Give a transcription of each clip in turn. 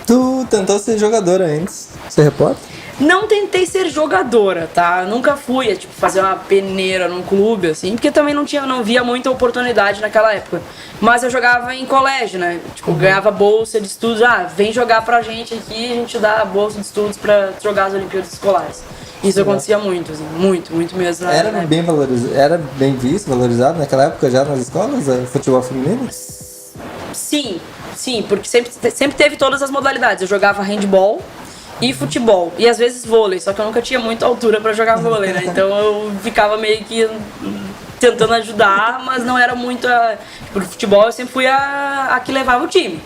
Tu tentou ser jogadora antes, ser repórter? Não tentei ser jogadora, tá? Nunca fui, tipo, fazer uma peneira num clube, assim, porque também não via muita oportunidade naquela época. Mas eu jogava em colégio, né? Tipo, ganhava bolsa de estudos. Vem jogar pra gente aqui, a gente dá bolsa de estudos pra jogar as Olimpíadas Escolares. Isso acontecia muito, assim, muito mesmo. Era bem valorizado, era bem visto, valorizado naquela época já nas escolas, o futebol feminino? Sim, porque sempre teve todas as modalidades. Eu jogava handball e futebol, e às vezes vôlei, só que eu nunca tinha muita altura pra jogar vôlei, né? Então eu ficava meio que tentando ajudar, mas não era muito Tipo, no futebol eu sempre fui a que levava o time.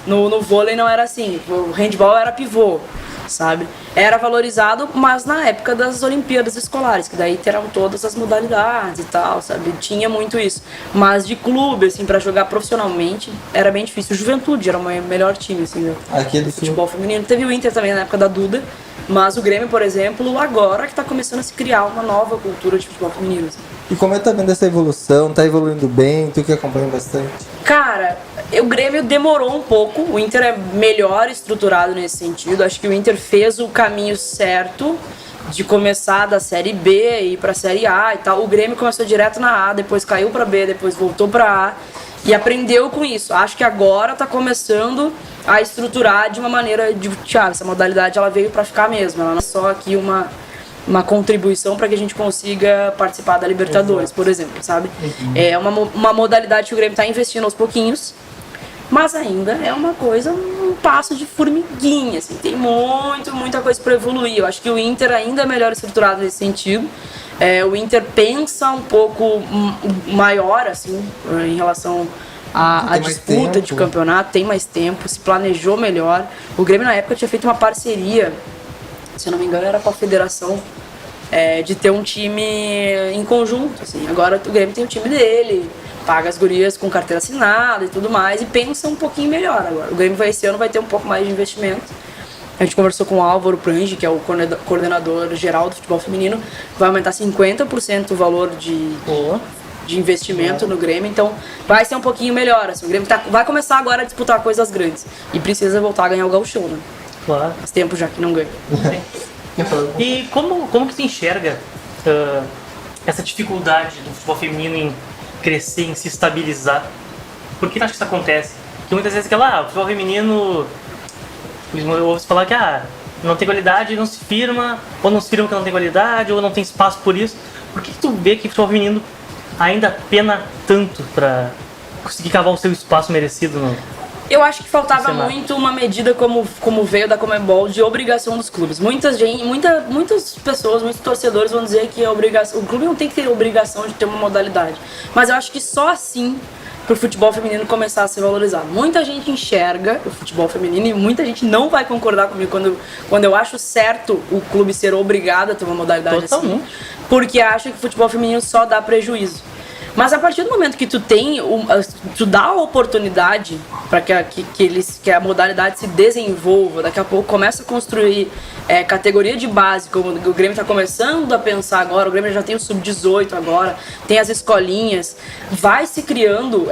No vôlei não era assim, o handball era pivô, sabe? Era valorizado, mas na época das Olimpíadas Escolares, que daí terão todas as modalidades e tal, sabe? Tinha muito isso. Mas de clube, assim, pra jogar profissionalmente, era bem difícil. O Juventude era o melhor time, assim, aqui do futebol feminino. Teve o Inter também na época da Duda, mas o Grêmio, por exemplo, agora que tá começando a se criar uma nova cultura de futebol feminino, assim. E como é que tá vendo essa evolução? Tá evoluindo bem? Tu que acompanha bastante? Cara, o Grêmio demorou um pouco, o Inter é melhor estruturado nesse sentido. Acho que o Inter fez o caminho certo de começar da Série B e ir pra Série A e tal. O Grêmio começou direto na A, depois caiu pra B, depois voltou pra A e aprendeu com isso. Acho que agora tá começando a estruturar de uma maneira de, essa modalidade ela veio pra ficar mesmo, ela não é só aqui uma contribuição para que a gente consiga participar da Libertadores, por exemplo, sabe? É uma modalidade que o Grêmio está investindo aos pouquinhos, mas ainda é uma coisa, um passo de formiguinha, assim, tem muita coisa para evoluir. Eu acho que o Inter ainda é melhor estruturado nesse sentido. O Inter pensa um pouco maior, assim, em relação à disputa de campeonato, tem mais tempo, se planejou melhor. O Grêmio na época tinha feito uma parceria, se eu não me engano era com a federação, de ter um time em conjunto, assim. Agora o Grêmio tem o time dele, paga as gurias com carteira assinada e tudo mais, e pensa um pouquinho melhor agora. O Grêmio esse ano vai ter um pouco mais de investimento. A gente conversou com o Álvaro Prange, que é o coordenador geral do futebol feminino, vai aumentar 50% o valor de investimento no Grêmio, então vai ser um pouquinho melhor, assim. O Grêmio vai começar agora a disputar coisas grandes e precisa voltar a ganhar o Gauchão, né? Claro. Faz tempo já que não ganha. E como que tu enxerga essa dificuldade do futebol feminino em crescer, em se estabilizar? Por que tu acha que isso acontece? Porque muitas vezes o futebol feminino, eu ouço falar que não tem qualidade, não se firma, ou não se firma que não tem qualidade, ou não tem espaço por isso. Por que tu vê que o futebol feminino ainda pena tanto para conseguir cavar o seu espaço merecido no... Eu acho que faltava muito uma medida como veio da Conmebol de obrigação dos clubes. Muitas pessoas, muitos torcedores vão dizer que o clube não tem que ter obrigação de ter uma modalidade. Mas eu acho que só assim para o futebol feminino começar a ser valorizado. Muita gente enxerga o futebol feminino e muita gente não vai concordar comigo quando eu acho certo o clube ser obrigado a ter uma modalidade assim, porque acha que o futebol feminino só dá prejuízo. Mas a partir do momento que tu dá a oportunidade para que a modalidade se desenvolva, daqui a pouco começa a construir categoria de base, como o Grêmio está começando a pensar agora, o Grêmio já tem o sub-18 agora, tem as escolinhas, vai se criando,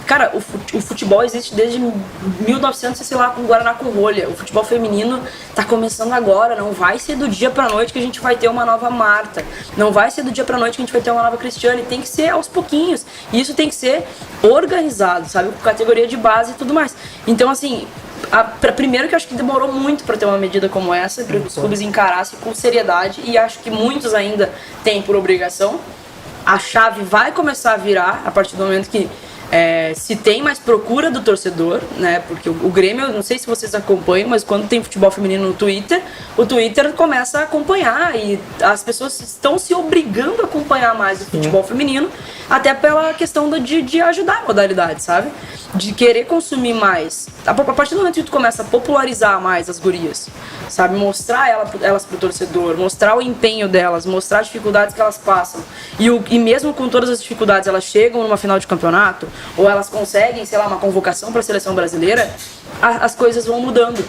cara, o futebol existe desde 1900, sei lá, com o Guaraná com rolha. O futebol feminino está começando agora, não vai ser do dia pra noite que a gente vai ter uma nova Marta, não vai ser do dia pra noite que a gente vai ter uma nova Cristiane, tem que ser aos pouquinhos, e isso tem que ser organizado, sabe, com categoria de base e tudo mais. Então, assim, primeiro que eu acho que demorou muito para ter uma medida como essa, para os clubes encarassem com seriedade, e acho que muitos ainda têm por obrigação. A chave vai começar a virar a partir do momento que se tem mais procura do torcedor, né? Porque o Grêmio, eu não sei se vocês acompanham, mas quando tem futebol feminino no Twitter, o Twitter começa a acompanhar e as pessoas estão se obrigando a acompanhar mais o futebol feminino, até pela questão de ajudar a modalidade, sabe? De querer consumir mais. A partir do momento que tu começa a popularizar mais as gurias, sabe? Mostrar elas pro torcedor, mostrar o empenho delas, mostrar as dificuldades que elas passam. E mesmo com todas as dificuldades, elas chegam numa final de campeonato, ou elas conseguem, sei lá, uma convocação para a seleção brasileira, as coisas vão mudando.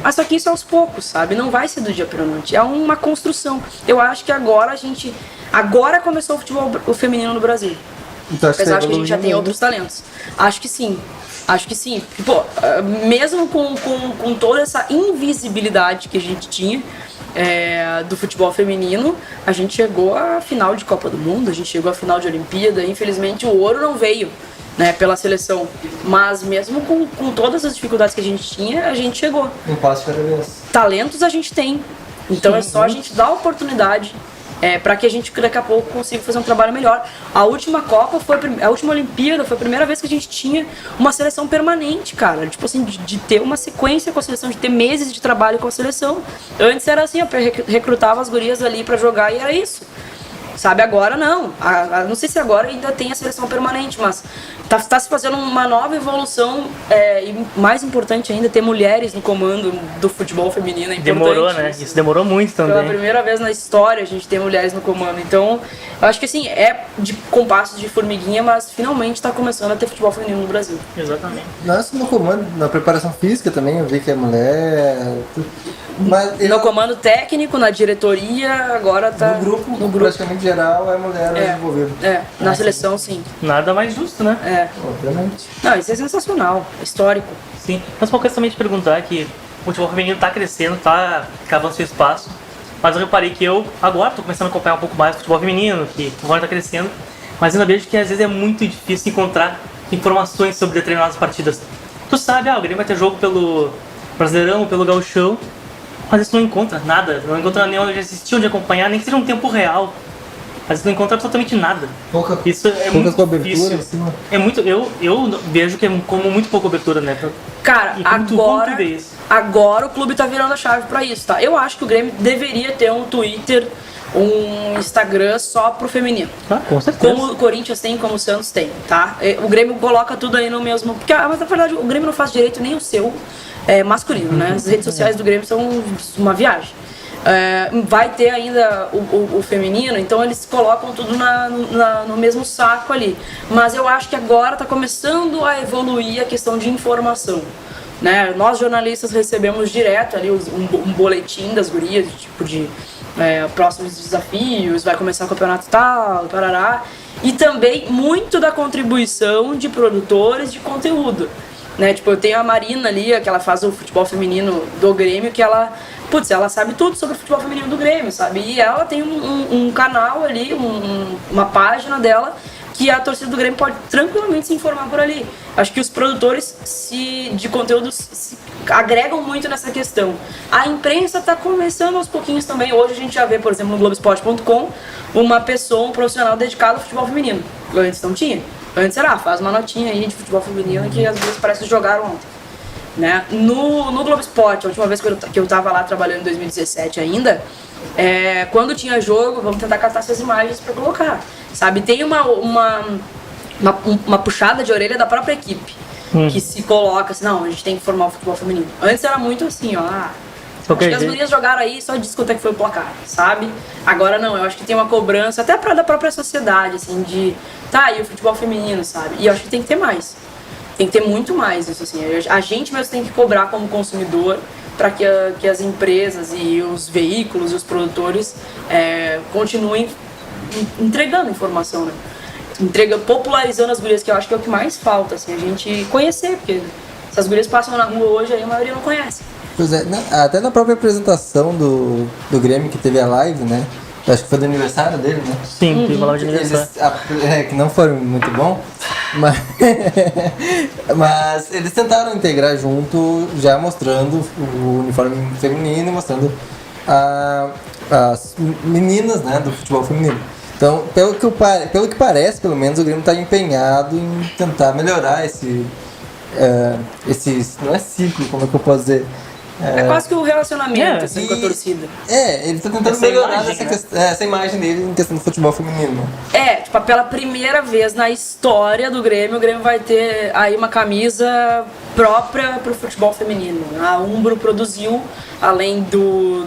Mas só que isso aos poucos, sabe? Não vai ser do dia para noite. É uma construção. Eu acho que agora começou o futebol feminino no Brasil. Então, apesar de que a gente já tem outros talentos. Acho que sim. Acho que sim. Pô, mesmo com toda essa invisibilidade que a gente tinha do futebol feminino, a gente chegou à final de Copa do Mundo, a gente chegou à final de Olimpíada. Infelizmente o ouro não veio, né, pela seleção. Mas mesmo com todas as dificuldades que a gente tinha, a gente chegou. Um passo cada vez. Talentos a gente tem. Então é só a gente dar a oportunidade para que a gente daqui a pouco consiga fazer um trabalho melhor. A última Copa a última Olimpíada foi a primeira vez que a gente tinha uma seleção permanente, cara. Tipo assim, de ter uma sequência com a seleção, de ter meses de trabalho com a seleção. Antes era assim, eu recrutava as gurias ali para jogar e era isso. Sabe, agora não. Não sei se agora ainda tem a seleção permanente, mas tá se fazendo uma nova evolução e mais importante ainda, ter mulheres no comando do futebol feminino. É importante. Demorou, né? Isso demorou muito também. Pela primeira vez na história a gente tem mulheres no comando. Então, eu acho que assim, com passos de formiguinha, mas finalmente tá começando a ter futebol feminino no Brasil. Exatamente. Nós no comando, na preparação física também, eu vi que é mulher. Mas No comando técnico, na diretoria, agora tá. no grupo, praticamente geral, é mulher envolvida. Na seleção sim. Nada mais justo, né? Obviamente. Não, isso é sensacional, é histórico. Sim. Mas uma coisa também te perguntar é que o futebol feminino tá crescendo, tá cavando seu espaço. Mas eu reparei que eu agora tô começando a acompanhar um pouco mais o futebol feminino, que agora tá crescendo. Mas ainda vejo que às vezes é muito difícil encontrar informações sobre determinadas partidas. Tu sabe, o Grêmio vai ter jogo pelo Brasileirão, pelo Gauchão. Às vezes tu não encontra nada, não encontra nem onde assistir, onde acompanhar, nem que seja um tempo real. Às vezes tu não encontra absolutamente nada. Isso é muito difícil. Assim, é muito, eu vejo que é como muito pouca cobertura, né? Cara, como tu vê isso? Agora o clube tá virando a chave pra isso, tá? Eu acho que o Grêmio deveria ter um Twitter, um Instagram só pro feminino. Com certeza. Como o Corinthians tem, como o Santos tem, tá? O Grêmio coloca tudo aí no mesmo... Porque, mas na verdade o Grêmio não faz direito nem o seu masculino, né? As redes sociais do Grêmio são uma viagem. Vai ter ainda o feminino, então eles colocam tudo no mesmo saco ali. Mas eu acho que agora está começando a evoluir a questão de informação, né? Nós jornalistas recebemos direto ali um boletim das gurias, tipo de próximos desafios, vai começar o campeonato tal, parará. E também muito da contribuição de produtores de conteúdo, né? Tipo, eu tenho a Marina ali, que ela faz o futebol feminino do Grêmio, que ela sabe tudo sobre o futebol feminino do Grêmio, sabe? E ela tem um canal ali, uma página dela, que a torcida do Grêmio pode tranquilamente se informar por ali. Acho que os produtores de conteúdo se agregam muito nessa questão. A imprensa está começando aos pouquinhos também. Hoje a gente já vê, por exemplo, no Globoesporte.com, um profissional dedicado ao futebol feminino. Antes não tinha. Antes era, faz uma notinha aí de futebol feminino que às vezes parece que jogaram ontem. Né? No Globo Esporte, a última vez que eu tava lá trabalhando em 2017 ainda, quando tinha jogo, vamos tentar catar essas imagens para colocar, sabe? Tem uma puxada de orelha da própria equipe, que se coloca assim, não, a gente tem que formar o futebol feminino. Antes era muito assim, acho que as gurias jogaram aí, só diz quanto é que foi o placar, sabe? Agora não, eu acho que tem uma cobrança até da própria sociedade, assim, e o futebol feminino, sabe? E eu acho que tem que ter mais. Tem que ter muito mais isso, assim. A gente mesmo tem que cobrar como consumidor para que as empresas e os veículos e os produtores continuem entregando informação, né? Popularizando as gurias, que eu acho que é o que mais falta, assim, a gente conhecer, porque se as gurias passam na rua hoje, aí a maioria não conhece. Pois é, até na própria apresentação do Grêmio, que teve a live, né? Acho que foi do aniversário dele, né? Sim, teve uma live de aniversário. Que não foi muito bom, mas eles tentaram integrar junto, já mostrando o uniforme feminino, mostrando as meninas, né, do futebol feminino. Então, pelo que parece, pelo menos, o Grêmio está empenhado em tentar melhorar esse não é ciclo, como é que eu posso dizer? É quase que o relacionamento assim, com a torcida. Ele tá tentando melhorar essa imagem dele em questão do futebol feminino. Pela primeira vez na história do Grêmio, o Grêmio vai ter aí uma camisa própria pro futebol feminino. A Umbro produziu, além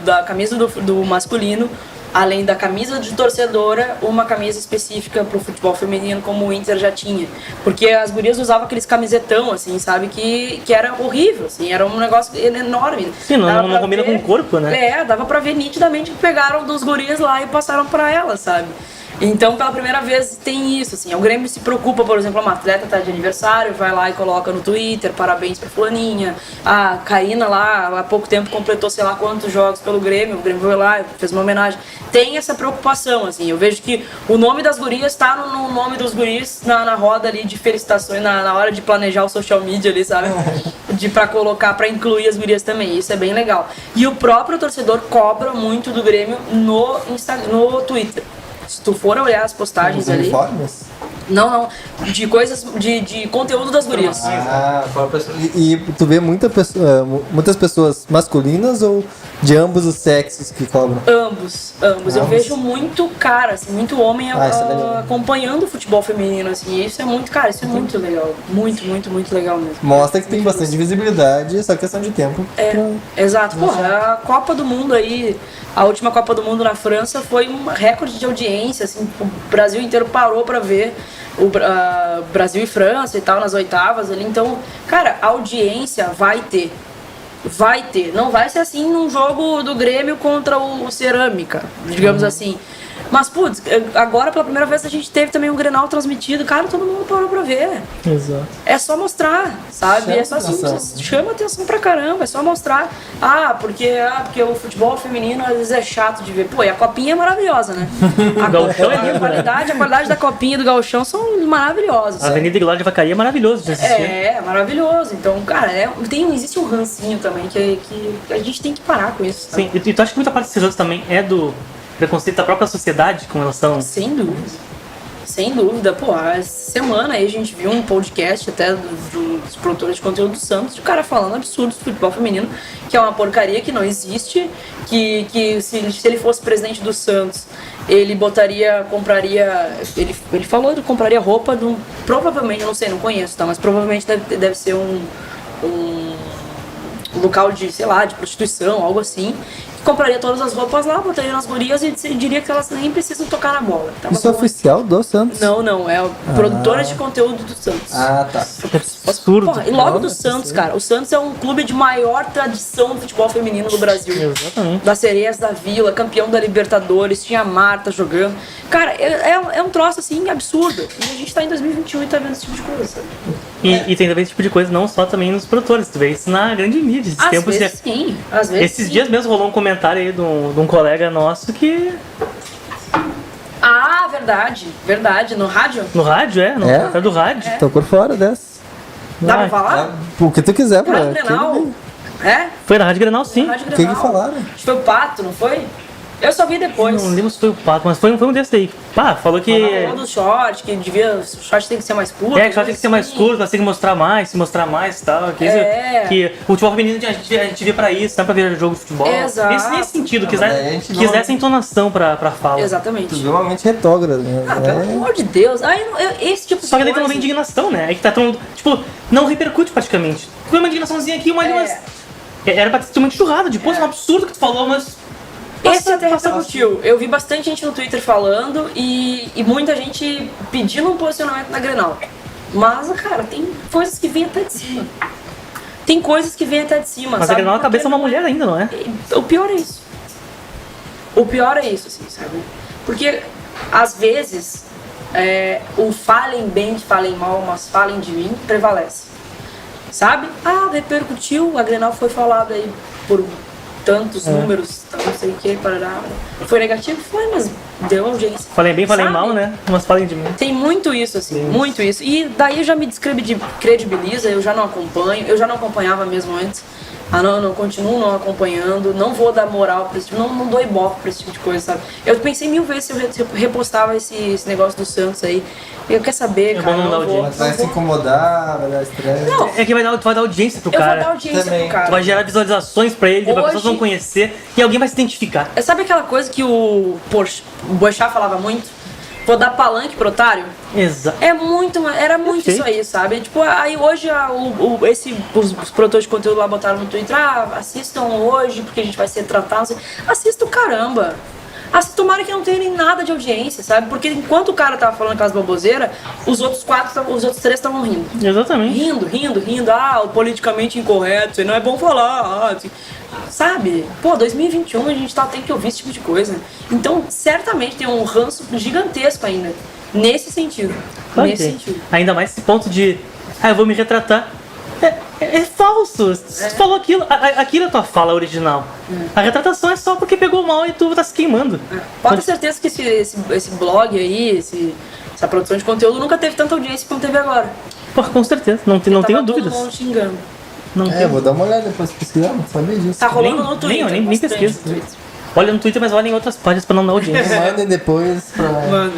da camisa do masculino, além da camisa de torcedora, uma camisa específica pro futebol feminino, como o Inter já tinha. Porque as gurias usavam aqueles camisetão, assim, sabe? Que era horrível, assim, era um negócio enorme. Sim, não combina com o corpo, né? Dava pra ver nitidamente que pegaram dos gurias lá e passaram pra elas, sabe? Então, pela primeira vez, tem isso, assim. O Grêmio se preocupa, por exemplo, uma atleta tá de aniversário, vai lá e coloca no Twitter, parabéns pra fulaninha. A Karina lá, há pouco tempo, completou sei lá quantos jogos pelo Grêmio, o Grêmio foi lá, fez uma homenagem. Tem essa preocupação, assim. Eu vejo que o nome das gurias tá no nome dos guris na roda ali de felicitações, na hora de planejar o social media ali, sabe? Pra colocar, pra incluir as gurias também. Isso é bem legal. E o próprio torcedor cobra muito do Grêmio no Twitter. Se tu for olhar as postagens ali... Uniformes? Não. De coisas... De conteúdo das gurias. E tu vê muitas pessoas masculinas ou de ambos os sexos que cobram? Ambos. Eu vejo muito cara, assim, muito homem acompanhando o futebol feminino, assim. E isso é muito, cara, isso é muito legal. Muito legal mesmo. Mostra que tem bastante visibilidade, é só questão de tempo. Exato. Porra, a Copa do Mundo aí, a última Copa do Mundo na França foi um recorde de audiência, assim, o Brasil inteiro parou pra ver o Brasil e França e tal, nas oitavas ali. Então, cara, a audiência vai ter. Não vai ser assim num jogo do Grêmio contra o Cerâmica, digamos assim. Mas, putz, agora pela primeira vez a gente teve também um Grenal transmitido. Cara, todo mundo parou pra ver. Exato. É só mostrar, sabe? É só assim, chama atenção pra caramba, é só mostrar. Porque o futebol feminino às vezes é chato de ver. Pô, e a copinha é maravilhosa, né? A qualidade da copinha do Gauchão são maravilhosas. A Avenida Glória de Vacaria é maravilhoso de assistir. É maravilhoso. Então, cara, existe um rancinho também que a gente tem que parar com isso. Sabe? Sim, e tu acha que muita parte desses jogos também é do preconceito da própria sociedade com relação... Sem dúvida. Pô, essa semana aí a gente viu um podcast até dos produtores de conteúdo do Santos, de cara falando absurdos do futebol feminino, que é uma porcaria, que não existe, que se ele fosse presidente do Santos, ele compraria, ele falou que compraria roupa provavelmente, eu não sei, não conheço, tá, mas provavelmente deve ser um local de, sei lá, de prostituição, algo assim. Compraria todas as roupas lá, botaria nas gurias e diria que elas nem precisam tocar na bola. Isso é oficial do Santos? Não, é produtora de conteúdo do Santos. Ah, tá. Absurdo. Porra, e logo do Santos, cara. O Santos é um clube de maior tradição do futebol feminino do Brasil. Exatamente. Das Sereias da Vila, campeão da Libertadores, tinha a Marta jogando. Cara, é um troço assim absurdo. E a gente tá em 2021 e tá vendo esse tipo de coisa, sabe? E tem também esse tipo de coisa não só também nos produtores, tu vê isso na grande mídia. Às vezes sim. Esses dias mesmo rolou um comentário aí de um colega nosso que... Ah, verdade. No rádio? No rádio, no comentário do rádio. Tô por fora dessa. Dá pra falar? O que tu quiser, pra Rádio Grenal. Foi na Rádio Grenal, sim. O que falaram? Acho que foi o Pato, não foi? Eu só vi depois. Não lembro se foi o Pato, mas foi um desses aí. Pá, falou que... Falou do short, que o short tem que ser mais curto. Que o short tem que ser mais curto, nós temos que mostrar mais, se mostrar mais e tal. Que o futebol feminino a gente vê pra isso, não é pra ver jogo de futebol. Exato. Nesse sentido, quis essa entonação pra fala. Exatamente. Extremamente retrógrado, né? Pelo amor de Deus. Esse tipo de Só que daí coisa... tem uma indignação, né? É que tá tão... Tipo, não repercute praticamente. Foi uma indignaçãozinha aqui, mas... Era pra ter uma enxurrada de, pô, isso é um absurdo que tu falou, mas... Esse até repercutiu. Eu vi bastante gente no Twitter falando e muita gente pedindo um posicionamento na Grenal. Mas, cara, tem coisas que vêm até de cima. Mas a Grenal, a cabeça é uma mulher ainda, não é? O pior é isso, assim, sabe? Porque, às vezes, o falem bem, falem mal, mas falem de mim, prevalece. Sabe? Repercutiu, a Grenal foi falada aí por... tantos números, não sei o que, parará. Foi negativo? Foi, mas deu audiência. Falei bem, falei mal, né? Mas falem de mim. Tem muito isso, assim, muito isso. E daí já me descredibiliza, eu já não acompanho, eu já não acompanhava mesmo antes. Não, continuo não acompanhando, não vou dar moral pra esse tipo, não dou ibope pra esse tipo de coisa, sabe? Eu pensei 1000 vezes se eu repostava esse negócio do Santos aí. Eu quero saber, cara, não vou. Vai se incomodar, vai dar estresse. Não. É que tu vai dar audiência pro cara. Eu vou dar audiência pro cara. Tu vai gerar visualizações pra ele, as pessoas vão conhecer e alguém vai se identificar. Sabe aquela coisa que o Boechat falava muito? Vou dar palanque pro otário? Exato. Era muito isso aí, sabe? Tipo, aí hoje os produtores de conteúdo lá botaram no Twitter, assistam hoje porque a gente vai ser tratado. Assista o caramba. Tomara que não tenha nem nada de audiência, sabe? Porque enquanto o cara tava falando aquelas baboseiras, os outros três estavam rindo. Exatamente. Rindo. Ah, o politicamente incorreto, isso aí não é bom falar. Assim. Sabe? Pô, 2021 a gente tem que ouvir esse tipo de coisa. Então, certamente tem um ranço gigantesco ainda. Nesse sentido. Ainda mais esse ponto de, eu vou me retratar. É falso. Tu falou aquilo. Aquilo é tua fala original. A retratação é só porque pegou mal e tu tá se queimando. Pode ter certeza que esse blog aí, essa produção de conteúdo nunca teve tanta audiência como teve agora. Pô, com certeza. Não tenho dúvidas. Todo mundo xingando. Vou dar uma olhada depois pesquisar, não sabia disso. Tá rolando no Twitter. Nem pesquisa. Olha no Twitter, mas olha em outras páginas pra não dar audiência. Mandem depois pra... Mano.